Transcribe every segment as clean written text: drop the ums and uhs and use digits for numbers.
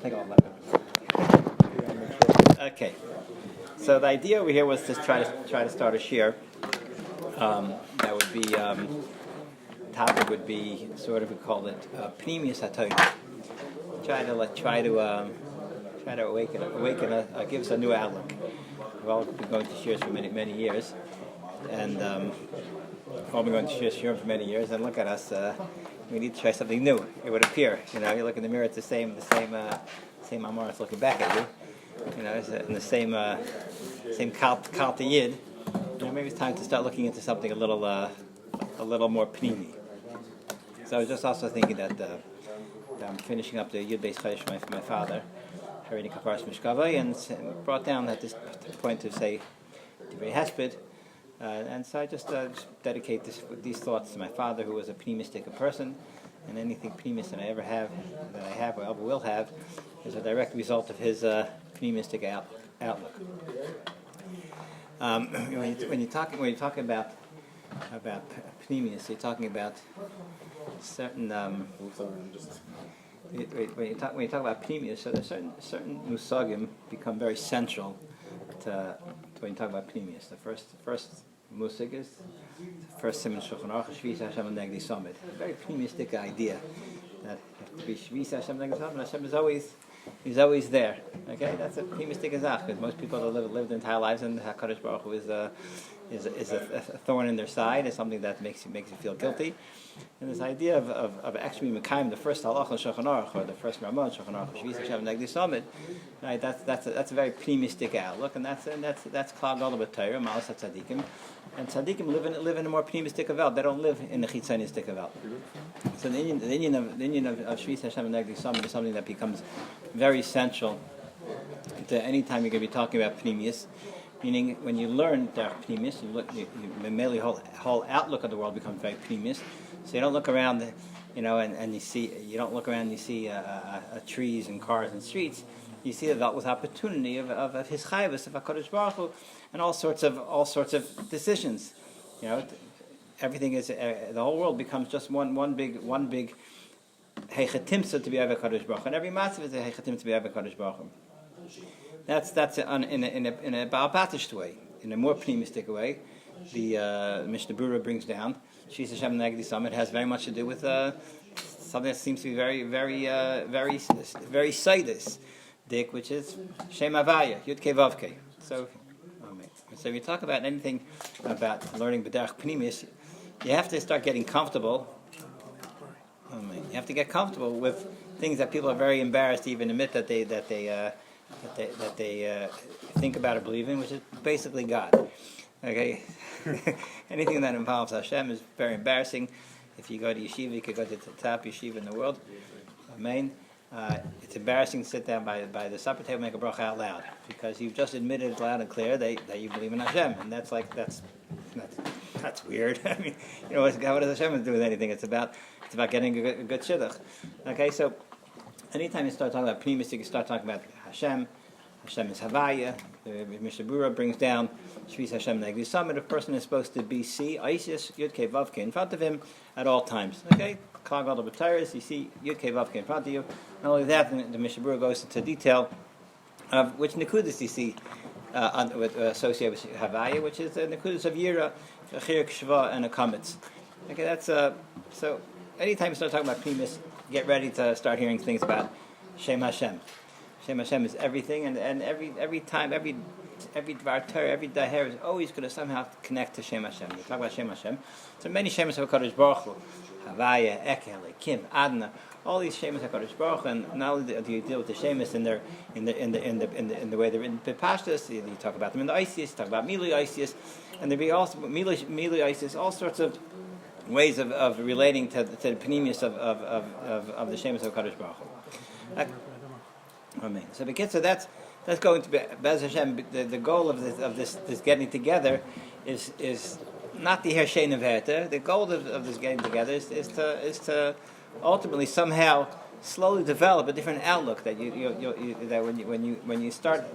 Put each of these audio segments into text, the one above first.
take all Okay. So the idea over here was to try to start a shiur. That would be topic would be sort of, we call it Pnimiyus HaTorah. Try to awaken give us a new outlook. We've all been going to shiurs for many years, and all been going to shiur for many years. And look at us, we need to try something new. It would appear, you look in the mirror, it's the same Amar is looking back at you. It's in the same Kal Yid. Maybe it's time to start looking into something a little more pnimi. So I was just also thinking that I'm finishing up the Yud Beis Chodesh for my father, reading Kaparas Mishkavah, and brought down at this point to say Divrei Hesped, and so I just dedicate these thoughts to my father, who was a pnimistic person, and anything pnimis that I have or ever will have is a direct result of his pnimistic outlook. When you're talking about pnimius, you're talking about certain. When you talk about pnimius, so there's certain musagim become very central to when you talk about pnimius. The first musag is the first siman Shulchan Aruch, Shvis Hashem Negdi Samid. A very pnimistic idea that to be Shvis Hashem Negdi Samid, Hashem is always there. Okay, that's a pnimistic azach, because most people that live their entire lives, and HaKadosh Baruch Hu is a thorn in their side, is something that makes you feel guilty. And this idea of actually Mekayim, the first halach in Shulchan Aruch, or the first Ramah in Shulchan Aruch, Shvis Hashem Negdi Samid, right? That's a very pnimistic outlook, and that's Klal Gadol b'Torah, Malas HaTzadikim, and tzaddikim live in a more pnimistic avelt. They don't live in a chitzonistic avelt. So the Indian of Shvis Hashem Negdi Samid is something that becomes very central to any time you're going to be talking about pnimius. Meaning, when you learn Derech Pnimius, the whole outlook of the world becomes very pnimius. So you don't look around, and you see trees and cars and streets. You see the world with opportunity of his chayvus, of HaKadosh Baruch Hu, and all sorts of decisions. Everything is the whole world becomes just one big heichatimsa to be HaKadosh Baruch Hu, and every matzav is a heichatim to be HaKadosh Baruch Hu. That's in a Baal Batish way. In a more pnimistic way, the Mishnah Berurah brings down Shvis Hashem Negdi Samid has very much to do with something that seems to be very sidus, Dick, which is Shem Havaya Yud Kei Vav Kei. So if you talk about anything about learning B'derech Pnimius, you have to start getting comfortable. You have to get comfortable with things that people are very embarrassed to even admit that they think about or believe in, which is basically God. Okay, anything that involves Hashem is very embarrassing. If you go to yeshiva, you could go to the top yeshiva in the world. Amen. It's embarrassing to sit down by the supper table and make a bracha out loud, because you've just admitted loud and clear that you believe in Hashem, and that's weird. I mean, what does Hashem do with anything? It's about getting a good shidduch. Okay, so anytime you start talking about pnimis, you can start talking about Hashem. Hashem is Havaya. The Mishnah Berurah brings down Shvis Hashem Negdi Samid. A person is supposed to be Isis Yud Kei Vav Kei in front of him at all times. Okay, Klal Gadol b'Torah, you see Yud Kei Vav Kei in front of you. Not only that, the Mishnah Berurah goes into detail of which nekudas you see associated with Havaya, which is the nekudas of Yira, a Chir, Kshva, and a Kametz. Okay, that's so. Anytime you start talking about pnimis, get ready to start hearing things about Shem Hashem. Shem Hashem is everything, and every time, every Dvar Torah, every Daher is always going to somehow connect to Shem Hashem. You talk about Shem Hashem. So many Shemas of HaKadosh Baruch Hu, Havaya, Ekel, Kim, Adna, all these Shemas of HaKadosh Baruch Hu, and not only do you deal with the Shemas in the way they're in Pashtus, you talk about them in the Isis, you talk about Milui Isis, and there be also Milui Isis, all sorts of ways of relating to the pnimius of the Shemas of HaKadosh Baruch Hu. Amen. So that's going to be Bez Hashem. The goal of this getting together is not the Hershei Neverte. The goal of this getting together is to ultimately somehow slowly develop a different outlook that that when you start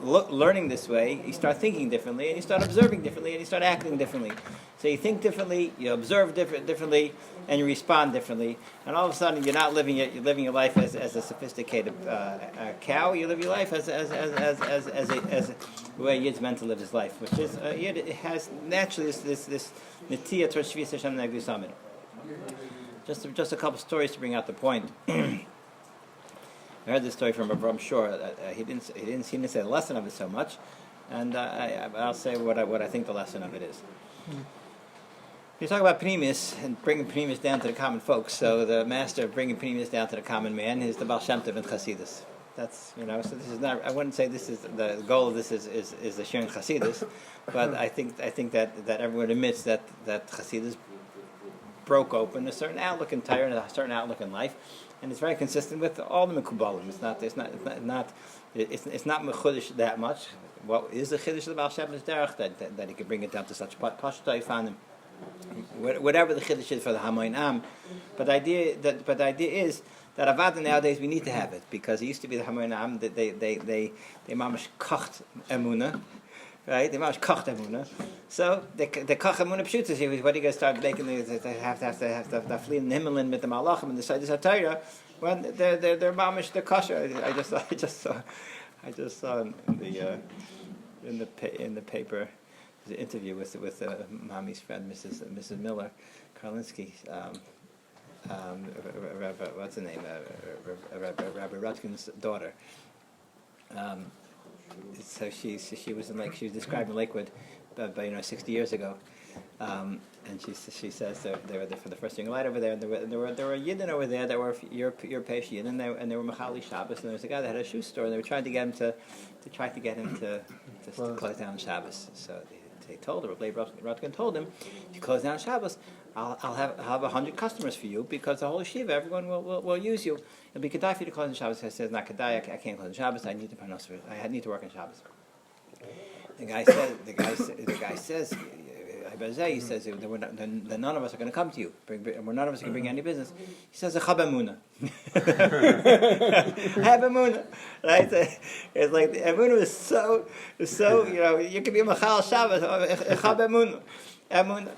learning this way, you start thinking differently, and you start observing differently, and you start acting differently. So you think differently, you observe differently, and you respond differently. And all of a sudden, you're not living it. You're living your life as a sophisticated cow. You live your life as the way Yid's meant to live his life, which is Yid. It has naturally this netiyah towards Shvius Hashem Negli Samid. Just a couple stories to bring out the point. I heard this story from Avram Shor. He didn't seem to say the lesson of it so much, and I'll say what I think the lesson of it is. You talk about Pnimiyus and bringing Pnimiyus down to the common folks. So the master of bringing Pnimiyus down to the common man is the Baal Shem Tov and Chassidus. That's So this is not. I wouldn't say this is the goal of this is the Shiur in Chassidus, but I think that everyone admits that Chassidus broke open a certain outlook in Torah and a certain outlook in life, and it's very consistent with all the Mekubalim. It's not mechudish that much. What is the chiddush of the Baal Shem Tov's derech that he could bring it down to such pashut on whatever the chiddush is for the Hamoin Am, but the idea is that Avada nowadays we need to have it because it used to be the Hamoin Am that they mamash kocht emuna. Right, they must koch emuna. So the koch emuna pshutas is what are you going to start making? They have to flee in the Himmelin with the Malachim and the Sidus HaTorah when they're mamish the kosher. I just saw in the paper the interview with Mommy's friend Mrs. Miller Karlinsky. What's her name? Rabbi Rutkin's daughter. So she was she was describing Lakewood, 60 years ago, and she says they were there for the first young light over there, and there were Yidden over there that were European Yidden, and they were Machali Shabbos, and there was a guy that had a shoe store, and they were trying to get him to close down Shabbos. So they told her, Rabbi Rutkin told him, if you close down Shabbos, I'll have 100 customers for you because the whole yeshiva, everyone will use you. It'll be kedai for you to close on Shabbos. I says, not kedai, I can't close on Shabbos. I need to to work on Shabbos. The guy says, he says, none of us are going to come to you. None of us can bring any business. He says, "Chab emuna." Have emuna, right? It's like the emuna is so. You can be a machal Shabbos. Chab emuna.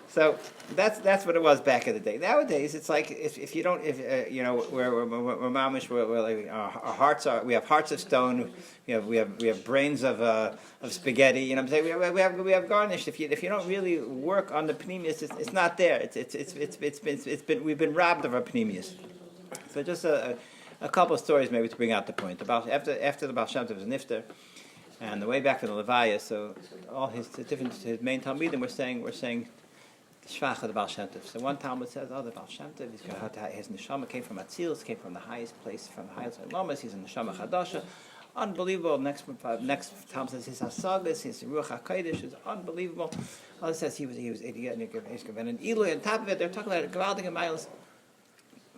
So that's what it was back in the day. Nowadays, it's like if you don't, we're mamish, we're like our hearts are. We have hearts of stone. We have brains of spaghetti. You know what I'm saying? We have garnished. If you don't really work on the Pnimiyus, it's not there. We've been robbed of our Pnimiyus. So just a couple of stories maybe to bring out the point about after the Baal Shem Tov was nifter, and the way back from the Levaya. So all his main talmidim were saying. Shvach of the Baal Shem Tov. So one Talmud says, the Baal Shem Tov, his neshama came from Atzilus, came from the highest place, from the highest Lamas. He's a neshama chadasha, unbelievable. Next Talmud says his hasagas, his ruach hakodesh is unbelievable. Other says he was given an ilu. On top of it, they're talking about gewaldige meiles.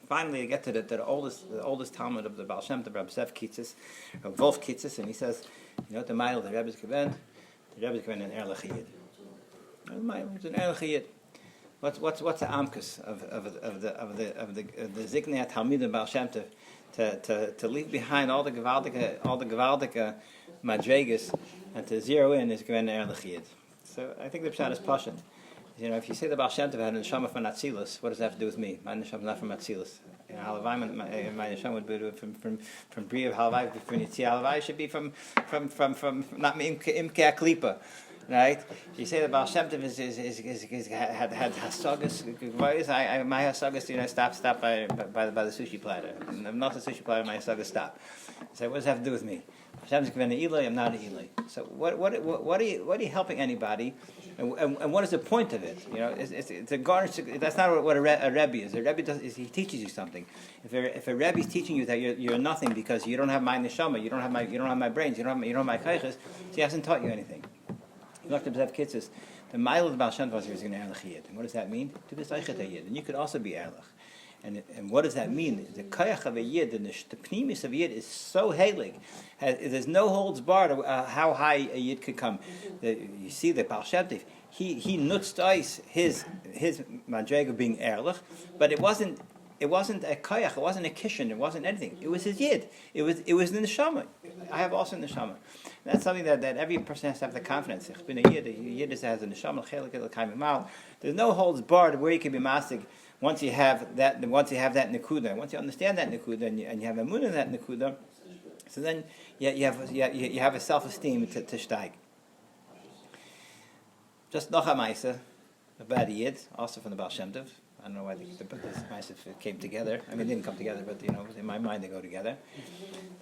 Finally, they get to the oldest Talmud of the Baal Shem Tov, Reb Sev Kitzis, Wolf Kitzis, and he says, the mile the Rebbe's given, an erlich yid. The mile is an erlich yid. What's the amkus of the Ziknei Talmidim Baal Shem Tov to leave behind all the gewaldige madregas and to zero in is Gwen Erlich Yid. So I think the pshat is pashut. If you say the Baal Shem Tov had a neshama from Atzilus, what does that have to do with me? My neshama is not from Atzilus. Halavai, my neshama would be from Bria of Halavai, from Yitzia Halavai should be from not Imke Aklipa. Right? You say the Baal Shem Tov had hasagas. My hasagas, stop by the sushi platter. I'm not the sushi platter. My hasagas stop. So what does that have to do with me? Hashem's given an Eli. I'm not an Eli. So what are you helping anybody? And what is the point of it? It's a garnish. That's not what a Rebbe is. A Rebbe he teaches you something. If a Rebbe is teaching you that you're nothing because you don't have my neshama, you don't have my brains, you don't have my kaiches, so he hasn't taught you anything. You looked at Zev Kitzis. The mile of the Baal Shem Tov was going to Erlich Yid. And what does that mean? To be Zeichet Yid. And you could also be Erlich. And what does that mean? The Kayach of a Yid, the Pnimiyus of a Yid is so heilig. There's no holds barred how high a Yid could come. You see the Baal Shem Tov, he nutzed ice his madrega being Erlich, but it wasn't a koyach, it wasn't a kishin, it wasn't anything. It was his yid. It was in the neshama. I have also in the neshama. That's something that every person has to have the confidence. Ich bin a yid has a neshama, chelik l'kaim mal. There's no holds barred where you can be masig once you have that nekuda. Once you understand that nekuda and you have a moon in that nekuda, so then you have a self-esteem to steig. Just noch a ma'isa about a yid, also from the Baal Shem Tov. I don't know why this ma'isa came together. I mean, it didn't come together, but in my mind they go together.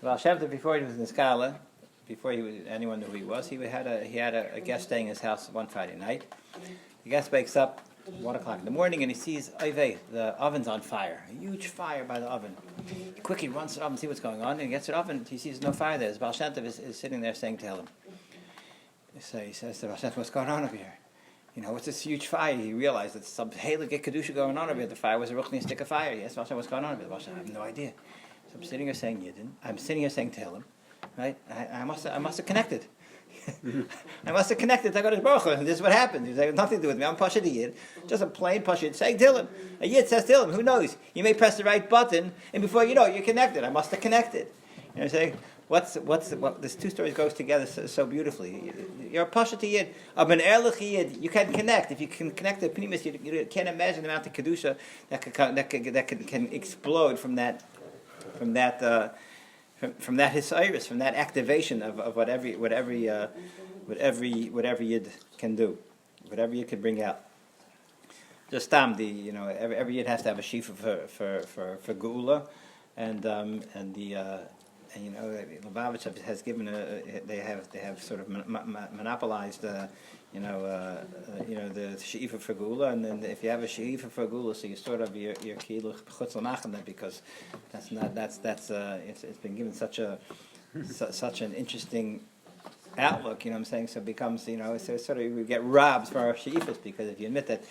The Baal Shem Tov, before he was in the Skala, before anyone knew who he was, he had a guest staying in his house one Friday night. The guest wakes up 1 o'clock in the morning and he sees the oven's on fire, a huge fire by the oven. He quickly runs to the oven to see what's going on, and he gets to the oven. He sees no fire there. The Baal Shem Tov is sitting there saying to him. So he says to the Baal Shem Tov, "What's going on over here? What's this huge fire?" He realized that some Heilige Kedusha going on over here. The fire was a ruchni stick of fire. Yes, Baal Shem Tov, what's going on over here? Baal Shem Tov, I have no idea. So I'm sitting here saying Yidden. I'm sitting here saying Tehillim. Right? I must have connected. I must have connected to HaKadosh Baruch Hu, and this is what happened. It has nothing to do with me. I'm Pasha the Yid, just a plain Pasha saying Tehillim. A Yid says Tehillim. Who knows? You may press the right button, and before you know it, you're connected. I must have connected. I'm saying, this two stories goes together so beautifully. You're a Pasha to Yid, a Ben Erlich Yid. You can connect. If you can connect to Pnimiyus, you can't imagine the amount of kedusha that can explode from that hisayrus, from that activation of whatever Yid can do, whatever Yid can bring out. Just every Yid has to have a shifa for geula, and Lubavitch has given they have sort of monopolized the she'ifa for geula, and then if you have a she'ifa for geula, so you sort of your kiluch b'chutz l'machem, because it's been given such an interesting outlook, what I'm saying. So it becomes, so sort of we get robbed for our she'ifas, because if you admit that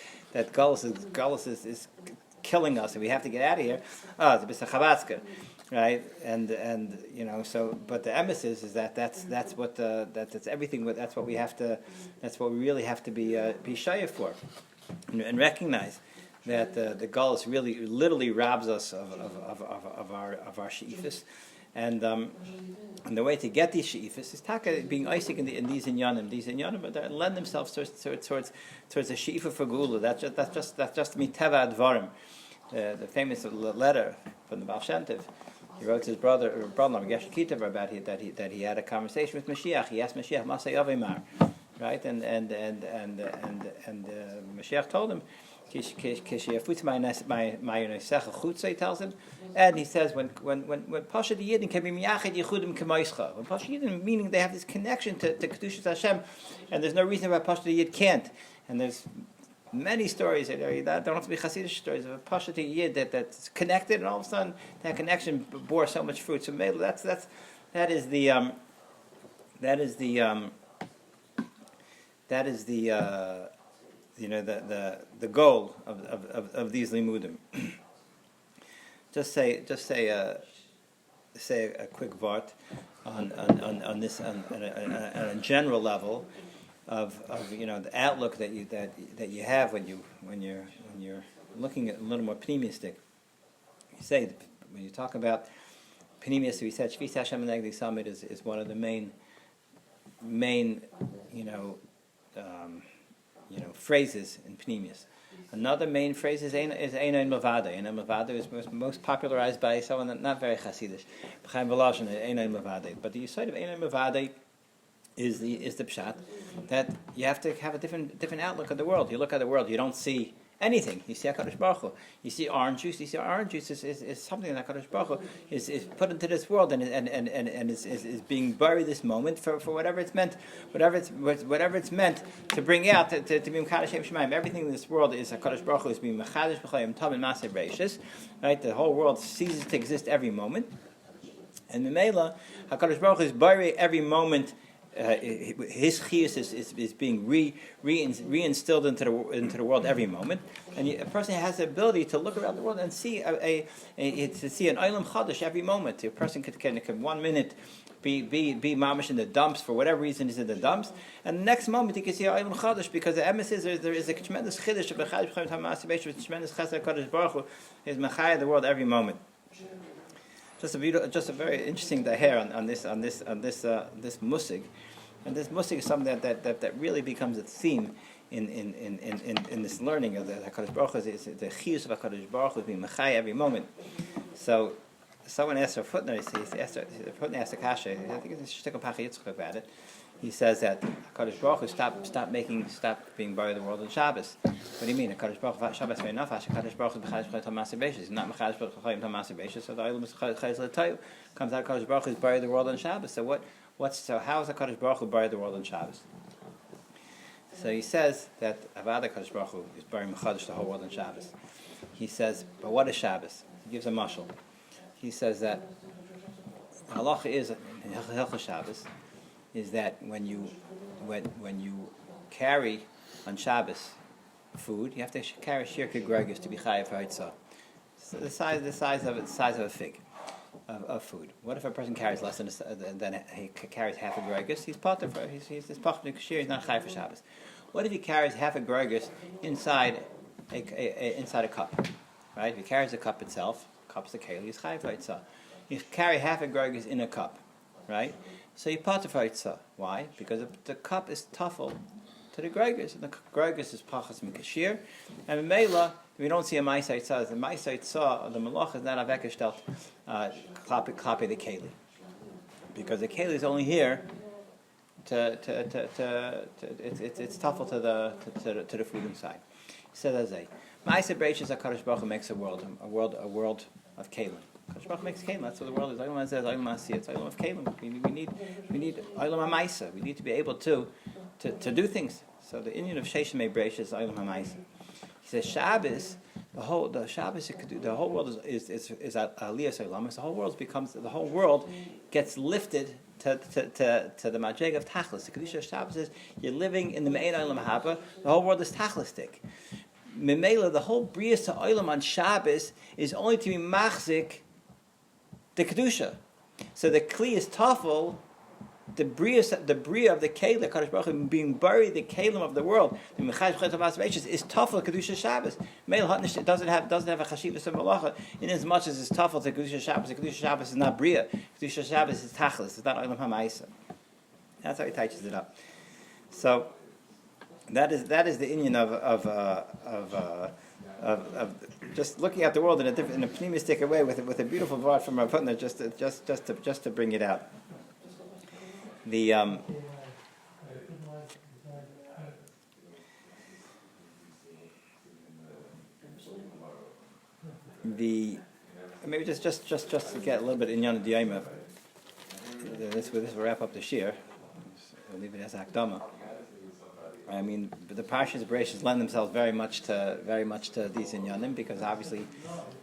gullus is killing us and we have to get out of here, it's a bit of chabatzka. Right, and so, but the emes is that's everything. That's what we really have to be shayef for, and recognize that the gullus really literally robs us of our she'ifas, and the way to get these she'ifas is being isaac in these inyanim, but they lend themselves towards a she'ifa for gula. That's just miteva advarim. The famous letter from the Baal Shem Tov. He wrote to his brother-in-law, Geshe Kitav, about that he had a conversation with Mashiach. He asked Mashiach, "Masay Avimar," right? And Mashiach told him, he tells him, and he says, when Pasha the Yidden can be miyached yichudim k'moischa, when Pasha Yidden, meaning they have this connection to Kedushas Hashem, and there's no reason why Pasha the Yid can't. And there's many stories that don't have to be Hasidic stories of a Pasha to Yid that's connected, and all of a sudden that connection bore so much fruit. So maybe that is the goal of these limudim. just say a quick vart on this on a general level. Of the outlook that you have when you're looking at a little more pneumistic. You say when you talk about Pnimiyus, we said Shvis Hashem and Negdi Summit is one of the main phrases in Pnimiyus. Another main phrase is Eino Mavada. Eino Mavada is most popularized by someone not very Hasidish. B'chaim Volozhin, Eino Mavada. But the side of Eino Mavada is the pshat that you have to have a different outlook of the world. You look at the world, you don't see anything. You see HaKadosh Baruch Hu. You see orange juice. You see orange juice is something that HaKadosh Baruch Hu is put into this world and is being buried this moment for whatever it's meant, whatever it's meant to bring out to be Mekadosh Shem Shemaim. Everything in this world is HaKadosh Baruch Hu is being Mekadosh B'chayim Tov and Maaseh Bereishis. Right, the whole world ceases to exist every moment, and Memela HaKadosh Baruch Hu is buried every moment. his chiyus is being reinstilled into the world every moment, and a person has the ability to look around the world and see to see an olam chadash every moment. A person can 1 minute be mamish in the dumps for whatever reason he's in the dumps, and the next moment he can see olam chadash because the emes is there is a tremendous chiddush of a tremendous chesed Kadosh Baruch Hu is mechaya the world every moment. Just a very interesting daher on this musig, and this musig is something that really becomes a theme in this learning of the Hakadosh Baruch Hu. Is the chiyus of Hakadosh Baruch Hu being mechai every moment. So someone asked a footnote. The footnote asked a kasha. I think it's Shtickle Pacha Yitzchak about it. He says that Hakadosh Baruch Hu stop being buried in the world on Shabbos. What do you mean? Hakadosh Baruch Hu Shabbos very enough. Hakadosh Baruch Hu b'chayis b'chayis ha'maseh beishos. He's not b'chayis b'chayis ha'maseh beishos. So the Olam is chayis l'tayu. Comes out Hakadosh Baruch Hu is buried the world on Shabbos. So how is Hakadosh Baruch Hu buried the world on Shabbos? So he says that Avad Hakadosh Baruch Hu is burying Mechadash the whole world on Shabbos. He says, but what is Shabbos? He gives a mashal. He says that halacha is in Hilchos Shabbos is that when you carry on Shabbos food, you have to carry Shiur Kegregis to be chayav ha'otzah. So the size of a fig of food. What if a person carries less than he carries half a gregis? He's part of he's part of Shiur. He's not chayav for Shabbos. What if he carries half a gregis inside a cup? Right? If he carries the cup itself, cup's the keli, he's chayav ha'otzah. You carry half a gregis in a cup, right? So you part of ha'otzah. Why? Because the cup is tuffle to the gregis, and the gregis is pachas mikashir, and in Mela we don't see a ma'aseh tzah. The ma'aseh tzah, the malach is not avekeshtelt klape the keli, because the keli is only here to it's tuffle to the food inside. He said as a ma'aseh beishos HaKadosh Baruch Hu makes a world of kelim. HaKadosh Baruch Hu makes kelim. That's what the world is. Olam says olam asiyah. It's olam of kelim. We need olam ha'maisa. We need to be able to do things. So the Indian of Sheshimei Breish is olam ha'maisa. He says Shabbos. The whole world is aliyas olamas. The whole world gets lifted to the madrega of tachlis. The Kedusha Shabbos says you're living in the me'en olam haba. The whole world is tachlistic. Memela, the whole bria ha'olam on Shabbos is only to be machzik the kedusha. So the kli is tafel, the bria of the kelim, Kadosh Baruch Hu being buried, the kelim of the world, the mechayis b'chayis ha'maseh beishos is tafel kedusha Shabbos. Meil hatnish doesn't have a chashivas of malacha in as much as it's tafel to kedusha Shabbos. The kedusha Shabbos is not bria. Kedusha Shabbos is tachlis. It's not olam ha'maisa. That's how he touches it up. So that is the Indian of just looking at the world in a pneumistic way with a beautiful word from Rav Hutner just to bring it out. Maybe just to get a little bit in Yana Diyama. This will wrap up the Shiur. We'll leave it as Akdama. I mean, the Parshas Bereshis lend themselves very much to these inyanim because obviously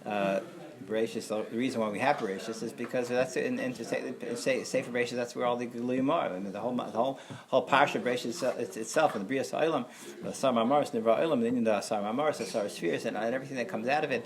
Bereshis. The reason why we have Bereshis is because that's Sefer Bereshis. That's where all the Giluyim are. I mean, the whole Parsha Bereshis itself and the Bria Ha'olam, the Sar Mamaris, the Nivra Olam, the Sar Mamaris, the Sar Spheres, and everything that comes out of it.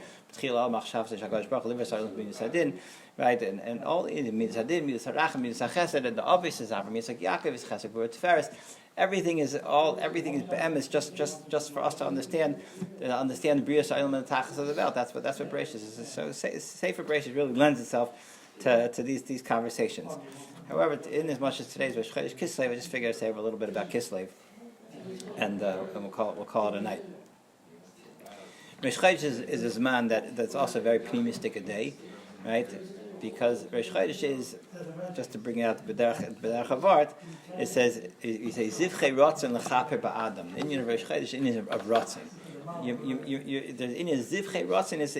Right, and all in Midas Hadin, Midas Harachim, Midas Hachesed, and the obvious is Avram Yitzchak Yaakov is Chesed Gvur Tiferes. Everything is be'em is just for us to understand the Bria Ha'olam and the Tachas of the belt. That's what Bereshis is. So Sefer Bereshis really lends itself to these conversations. However, in as much as today's Rosh Chodesh Kislev, I just figured I'd say a little bit about Kislev, and we'll call it a night. Rosh Chodesh is a Zman that's also very pneumistic a day, right? Because Rosh Chodesh is, just to bring out B'derech Havart, it says Zivchei Ratzon L'chaper Ba'adam. The Indian of Rosh Chodesh is Indian of Ratzon. The Indian Zivchei Ratzon is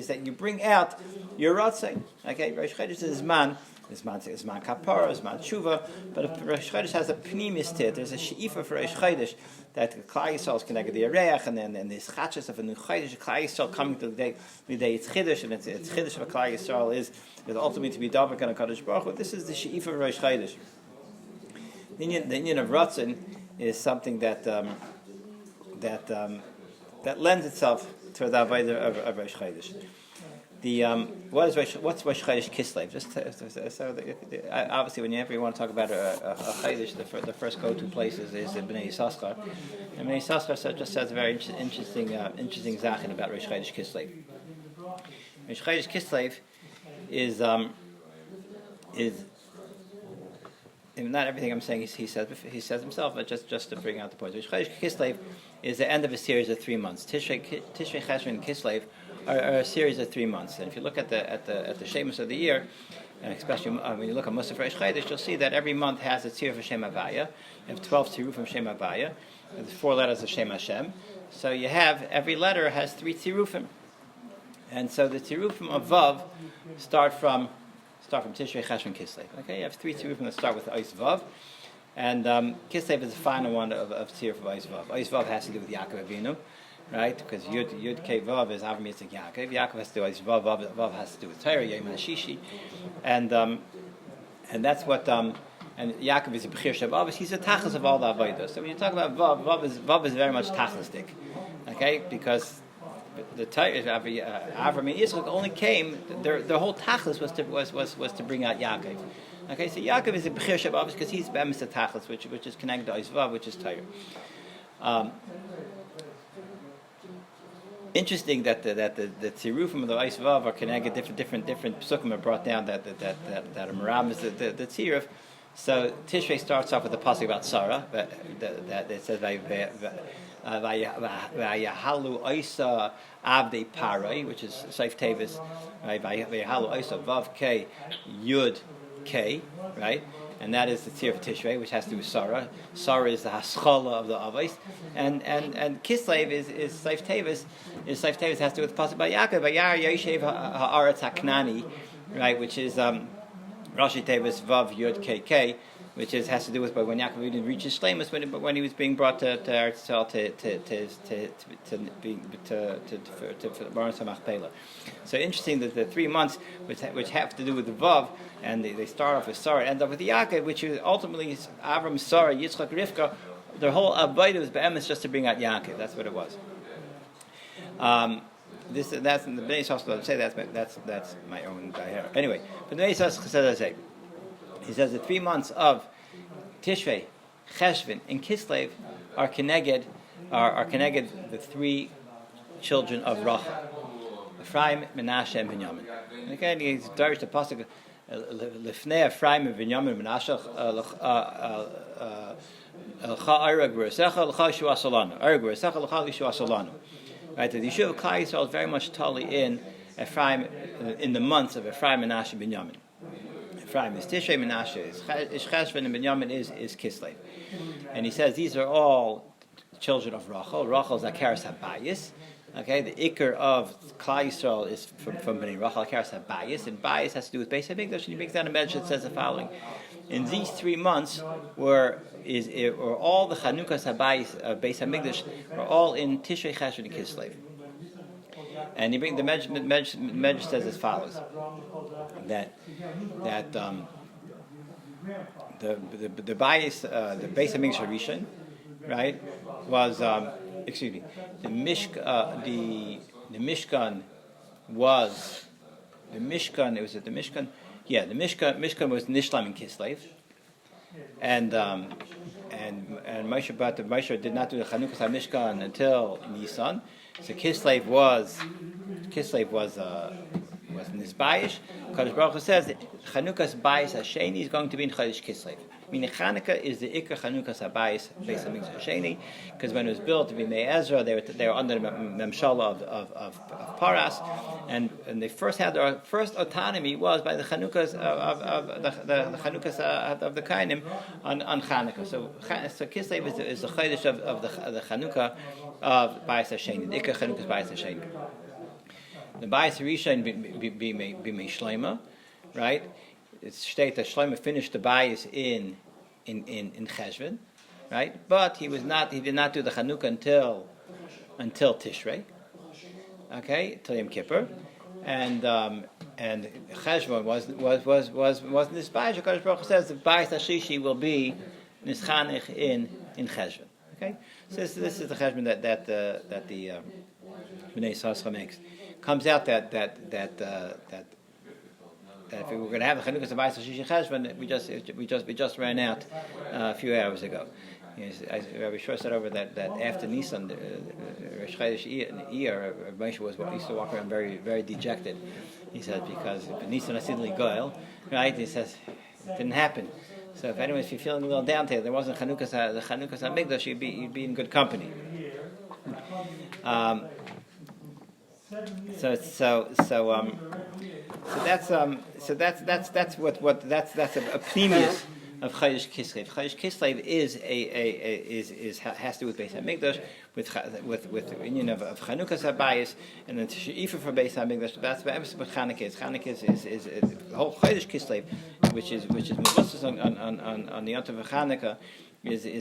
that you bring out your Ratzon. Okay, Rosh Chodesh is man. It's man kapara, it's man tshuva, but if Rosh Chodesh has a pnimis to it, there's a she'ifa for Rosh Chodesh that the Klal Yisrael is connected to the Areach, and then this chachas of a new Chodesh, Klal Yisrael coming to the day it's Chiddush, and it's Chiddush of a Klal Yisrael is ultimately to be Davik and a Kadosh Baruch Hu. This is the she'ifa of Rosh Chodesh. The union of Ratzon is something that lends itself to the avodah of Rosh Chodesh. What's Rosh Chodesh Kislev? Obviously, whenever you want to talk about a Chodesh, the first go-to place is Bnei Yissaschar. And Bnei Yissaschar just says a very interesting zachin about Rosh Chodesh Kislev. Rosh Chodesh Kislev is not everything I'm saying he says himself, but just to bring out the point. Rosh Chodesh Kislev is the end of a series of 3 months. Tishrei, Cheshvan, and Kislev are a series of 3 months. And if you look at the Shemus of the year, and especially when you look at Musaf Rosh Chodesh, you'll see that every month has a tzir of Shem Havaya. You have 12 tziruf from Shem Havaya. There's 4 letters of Shem Hashem. So you have every letter has 3 tzirufim. And so the tzirufim of Vav start from Tishrei, Cheshvan, Kislev. Okay, you have 3 tzirufim that start with Ois Vav. And Kislev is the final one of tziruf of Ois Vav. Ois Vav has to do with Yaakov Avinu, right? Because Yud Kei Vav is Avram Yitzchak Yaakov. Yaakov has to do with Vav. Vav has to do with Torah, Yom HaShishi, and that's what. And Yaakov is a Bechir Shabbat. He's a tachlis of all the avodos. So when you talk about Vav is very much tachlistic, okay? Because the Avram and Yitzchak only came. Their whole tachlis was to bring out Yaakov. Okay, so Yaakov is a Bechir Shabbat because he's be'emes the tachlis, which is connected to Vav, which is Torah. Interesting that the tzirufim of the Ois Vav are connected. Different psukim are brought down that are Maram is the tziruf. So Tishrei starts off with a pasuk about Sarah that it says Vayahalu Oisa Avdei Parai, which is Seif Tevis, right? Vayahalu Oisa Vav K Yud K, right? And that is the tzir of Tishrei, which has to do with Sarah. Sarah is the haschala of the avos, and Kislev is Seif Tevis. Seif Tevis has to do with the pasuk by Yaakov, Vayar Yoshev Haaretz Haknani, right? Which is Rashi Tevis Vav Yud KK, which has to do with when Yaakov reaches Shleimus, when he was being brought to Eretz Yisrael to Baron Samachpela. So interesting that the 3 months which have to do with the Vav, and they start off with Sarah, end up with Yaakov, which is ultimately Avram, Sarah, Yitzchak, Rivka. Their whole avodah was be'emes just to bring out Yaakov. That's what it was. That's in the Bnei Yissaschar. Say that's my own guy here. Anyway, but the Bnei Yissaschar says he says the 3 months of Tishrei, Cheshvan, and Kislev are connected the 3 children of Rachel, Ephraim, Menashe, and Binyamin. Okay, he's derived the pasuk Lifnei Ephraim and Binyamin Menashe L'cha Arag V'Resecha L'cha Yeshua Solanu Arag V'Resecha L'cha Yeshua Solanu. Right, the Yeshuv of Klal Yisrael is very much totally in Ephraim, in the months of Ephraim, Menashe, and Binyamin. Ephraim is Tishrei, Menashe is Cheshvan, and Binyamin is Kislev. And he says these are all children of Rachel. Rachel is Akaras Habayis. Okay, the Iker of Klal Yisrael is from Bnei Rachel, Akaras Habayis, and Bayis has to do with Beis Hamikdash. And he brings down a message that says the following: in these 3 months were all the Chanukas Habayis of Beis Hamikdash are all in Tishrei, Cheshvan, and Kislev. And he brings the Medrash says as follows: that the Bayis, the Beis Hamikdash Rishon, right, was the Mishkan was the Mishkan. Was it the Mishkan? Yeah, the Mishkan was Nishlam and Kislev, and Moshe did not do the Chanukas HaMishkan until Nisan. So Kislev was Nizbayish. Kadosh Baruch Hu says that Chanukas Bayis Hasheni is going to be in Chodesh Kislev. Meaning Chanukah is the Iker Chanukas Habayis Beis Hamikdash Hasheni, because when it was built to be Mei Ezra, they were under the Memshala of Paras, and they first had their first autonomy was by the Chanukas of the Chanukas of the Kainim on Chanukah. So Kislev is the Chodesh of the Chanukah of Bayis Hasheni, the Iker Chanukas Bayis Hasheni. The Bayis Rishon be Mei Shleima, right? It's stated that Shlomo finished the bayis in Cheshvan, right? But he did not do the Chanukah until Tishrei, okay, till Yom Kippur, and Cheshvan was this bayis. Hakadosh Baruch Hu says the bayis Hashishi will be nischanich in cheshvan. Okay, so this is the cheshvan that the Bnei Yissaschar makes. Comes out that if we were going to have the Chanukas Habayis Shishi Cheshvan, we just ran out a few hours ago. Rabbi Shiur said over that after Nisan, Rosh Chodesh Iyar, Moshe used to walk around very, very dejected. He said because Nisan Asidli Goel, right? He says it didn't happen. So if anyone, if you're feeling a little down today, there wasn't the Chanukas HaMikdash, you'd be in good company. So that's a Pnimiyus of Chodesh Kislev. Chodesh Kislev has to do with Beis Hamikdash, with the union of Chanukas Habayis, and then Shiur for Beis Hamikdash. That's what emphasis with Chanukah is. Chanukah is the whole Chodesh Kislev, which is Mavusas on the Yontif of Chanukah. Is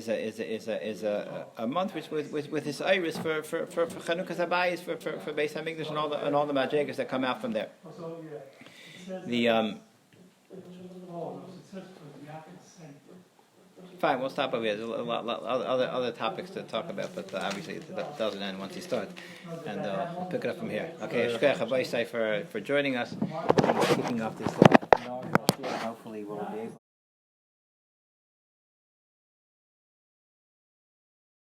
a month which with his iris for Chanukas Habayis for Beis Hamikdash and all the madrigas that come out from there. Fine, we'll stop over here. There's a lot other topics to talk about, but obviously it doesn't end once you start, and we'll pick it up from here. Okay, Shkoyach Habayis for joining us and kicking off this. Hopefully we'll be able.